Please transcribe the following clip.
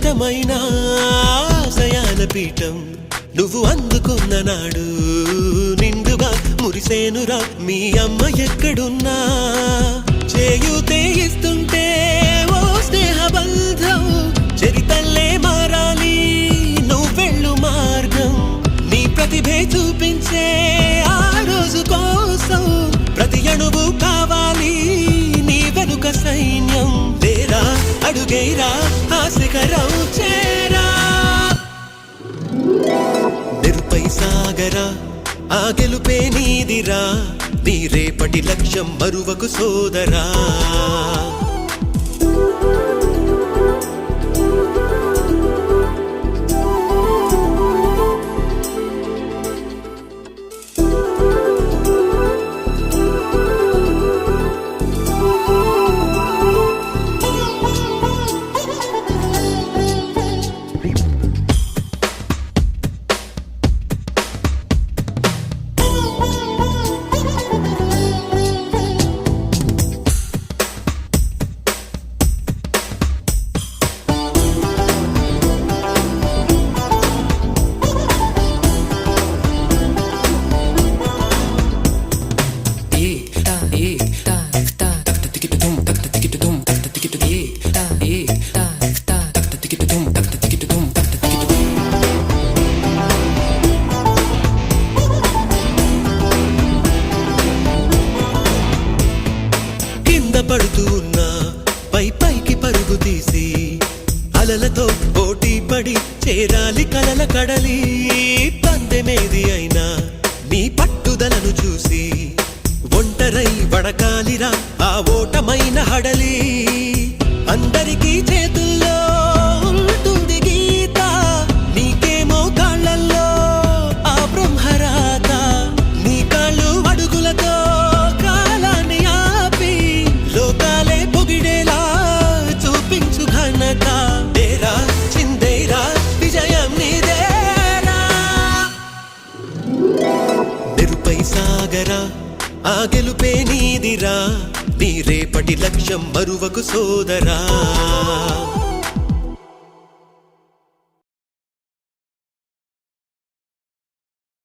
స్వచ్ఛమైన ఆశయాల పీఠం నువ్వు అందుకున్న నాడు నిండుగా మురిసేనురా మీ అమ్మ ఎక్కడున్నా చేయూతే ఇస్తుంటే ఓ స్నేహ బంధం చరితల్లే మారాలి నువ్వెళ్ళు మార్గం నీ ప్రతిభే చూపించే ఆ రోజు కోసం ప్రతి అణువు కావాలి నీ వెనుక సైన్యం లేరా అడుగేరా ఆ శిఖరం చేరా నిరుపై సాగరా ఆ గెలుపే నీదిరా నీ రేపటి లక్ష్యం మరువకు సోదరా పడుతూ ఉన్నా పైకి పరుగు తీసి అలలతో పోటీ పడి చేరాలి కలల కడలి పందెమేది అయినా నీ పట్టుదలను చూసి ఒంటరై వడకాలిరా ఆ ఓటమైన హడలి అందరికీ చేతుల్లో ఉంటుంది గీత నీకేమో కాళ్ళల్లో ఆ బ్రహ్మరాత నీ కాళ్ళు అడుగులతో కాలాన్ని ఆపి లోకాలే పొగిడేలా చూపించు ఘనత తేరా చిందేరా విజయం నీదేరా నిరుపై సాగరా ఆ గెలుపే నీదిరా నీ రేపటి లక్ష్యం మరువకు సోదరా